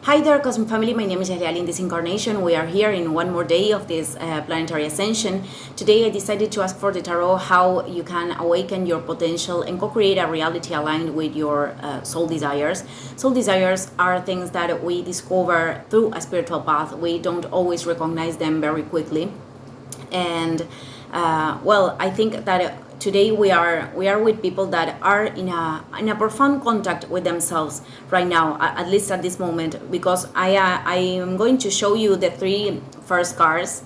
Hi there, Cosmic Family. My name is Ariel. In this incarnation, we are here in one more day of this planetary ascension. Today, I decided to ask for the tarot how you can awaken your potential and co-create a reality aligned with your soul desires. Soul desires are things that we discover through a spiritual path. We don't always recognize them very quickly. And I think that today we are with people that are in a profound contact with themselves right now, at least at this moment, because I am going to show you the three first cards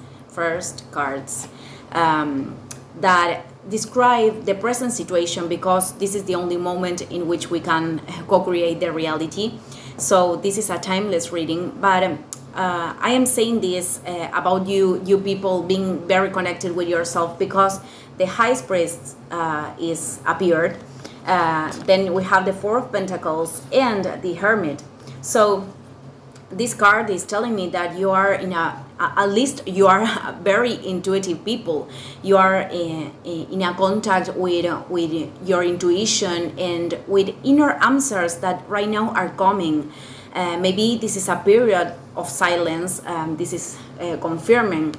that describe the present situation, because this is the only moment in which we can co-create the reality. So this is a timeless reading, but I am saying this about you people being very connected with yourself, because the High Priest is appeared. Then we have the Four of Pentacles and the Hermit. So this card is telling me that you are at least you are very intuitive people. You are in a contact with your intuition and with inner answers that right now are coming. Maybe this is a period of silence. This is confirming.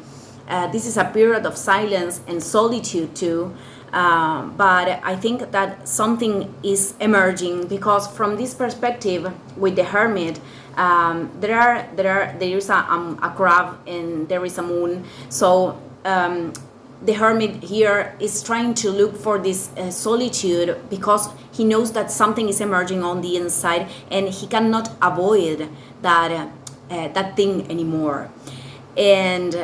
This is a period of silence and solitude too. But I think that something is emerging, because from this perspective with the Hermit, there is a crab and there is a moon. So the Hermit here is trying to look for this solitude, because he knows that something is emerging on the inside and he cannot avoid that thing anymore. And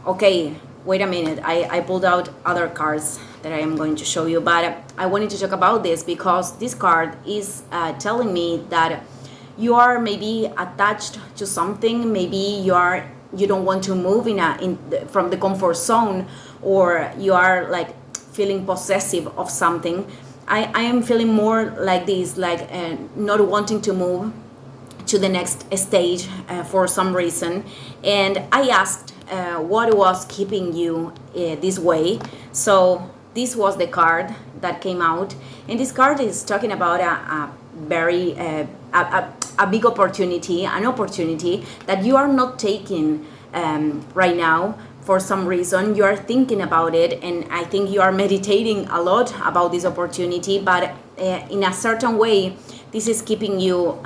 okay, wait a minute, I pulled out other cards that I am going to show you, but I wanted to talk about this because this card is telling me that you are maybe attached to something. Maybe you don't want to move from the comfort zone, or you are like feeling possessive of something. I am feeling more like this, like not wanting to move to the next stage for some reason. And I asked what was keeping you this way. So this was the card that came out, and this card is talking about a very a big opportunity, an opportunity that you are not taking right now. For some reason you are thinking about it, and I think you are meditating a lot about this opportunity, but in a certain way this is keeping you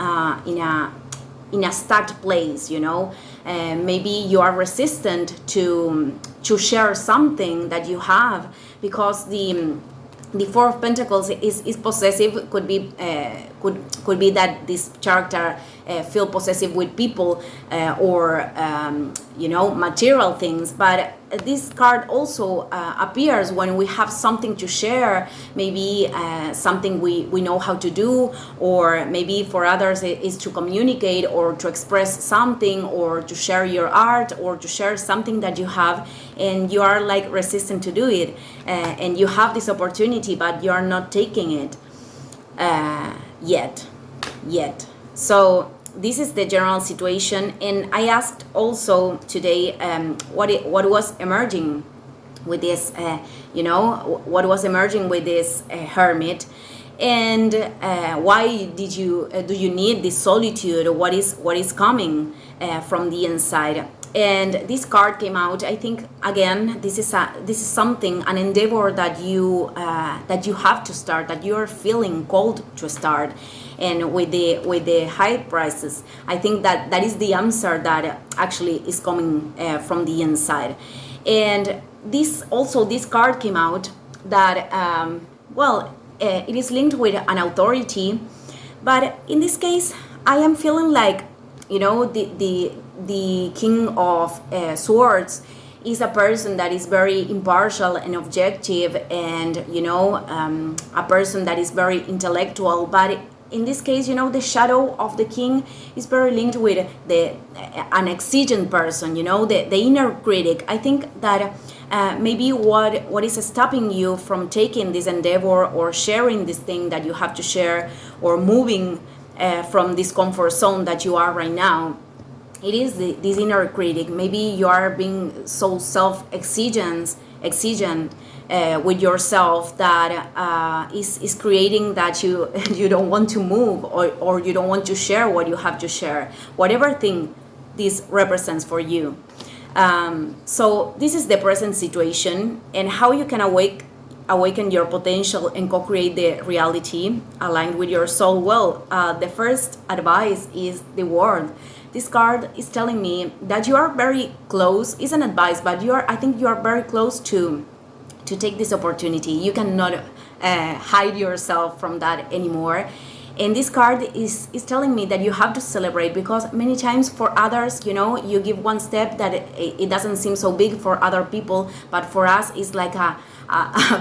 in a stuck place, you know. Maybe you are resistant to share something that you have, because the Four of Pentacles is possessive. Could be that this character feel possessive with people or material things. But this card also appears when we have something to share, maybe something we know how to do, or maybe for others it is to communicate or to express something, or to share your art, or to share something that you have, and you are like resistant to do it, and you have this opportunity but you are not taking it yet. So this is the general situation. And I asked also today what was emerging with this, what was emerging with this Hermit, and why do you need this solitude? What is coming from the inside? And this card came out. I think again this is something, an endeavor that you have to start, that you are feeling called to start. And with the High Priestess, I think that is the answer that actually is coming from the inside. And this card came out that it is linked with an authority, but in this case I am feeling like, the King of Swords is a person that is very impartial and objective, and a person that is very intellectual. But in this case, the shadow of the king is very linked with an exigent person, the inner critic. I think that maybe what is stopping you from taking this endeavor or sharing this thing that you have to share, or moving from this comfort zone that you are right now, it is this inner critic. Maybe you are being so self-exigent exigent with yourself that is creating that you you don't want to move, or you don't want to share what you have to share, whatever thing this represents for you. So this is the present situation, and how you can awaken your potential and co-create the reality aligned with your soul. Well, the first advice is the word. This card is telling me that you are very close. It's an advice, but I think you are very close to take this opportunity. You cannot hide yourself from that anymore. And this card is telling me that you have to celebrate, because many times for others, you give one step that it doesn't seem so big for other people, but for us it's like a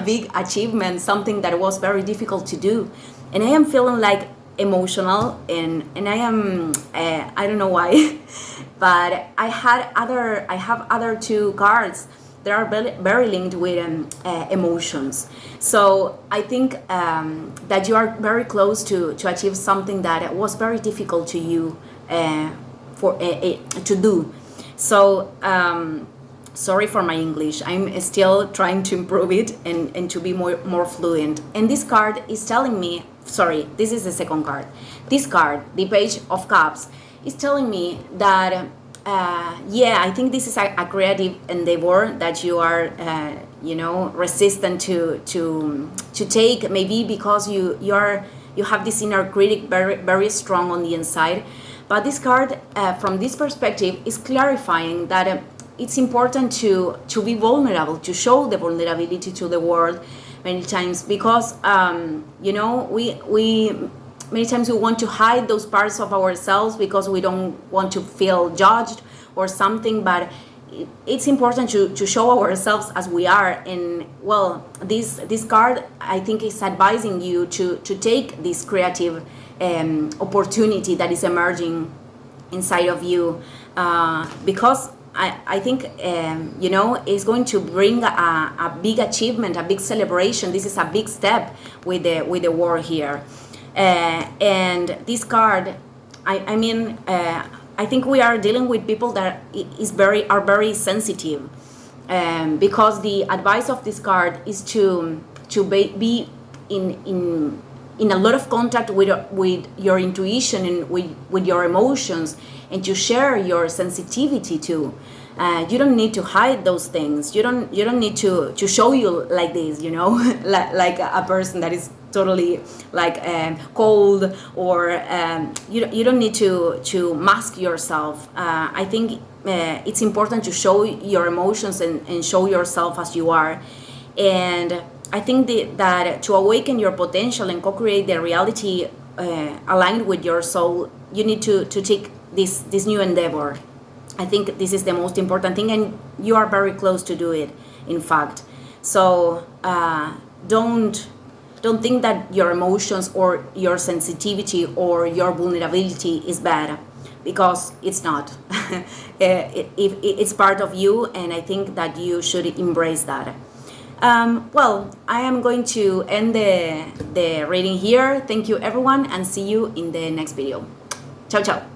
big achievement, something that was very difficult to do. And I am feeling like emotional, and I am I don't know why but I have other two cards that are very linked with emotions. So I think that you are very close to achieve something that was very difficult to you to do. So sorry for my English. I'm still trying to improve it and to be more fluent. And this card is telling me, sorry, this is the second card. This card, the Page of Cups, is telling me that I think this is a creative endeavor that you are resistant to take, maybe because you have this inner critic very strong on the inside. But this card, from this perspective, is clarifying that it's important to be vulnerable, to show the vulnerability to the world many times, because we many times we want to hide those parts of ourselves because we don't want to feel judged or something. But it's important to show ourselves as we are. And well, this card, I think, is advising you to take this creative opportunity that is emerging inside of you, because I think it's going to bring a big achievement, a big celebration. This is a big step with the war here. And this card, I think we are dealing with people that are very sensitive, because the advice of this card is to be in a lot of contact with your intuition and with your emotions, and to share your sensitivity too. You don't need to hide those things. You don't need to show you like this, like a person that is totally like cold, or you don't need to mask yourself. I think it's important to show your emotions and show yourself as you are. And I think that to awaken your potential and co-create the reality aligned with your soul, you need to take this new endeavor. I think this is the most important thing, and you are very close to do it, in fact. So don't think that your emotions or your sensitivity or your vulnerability is bad, because it's not. It's part of you, and I think that you should embrace that. Well, I am going to end the reading here. Thank you, everyone, and see you in the next video. Ciao, ciao.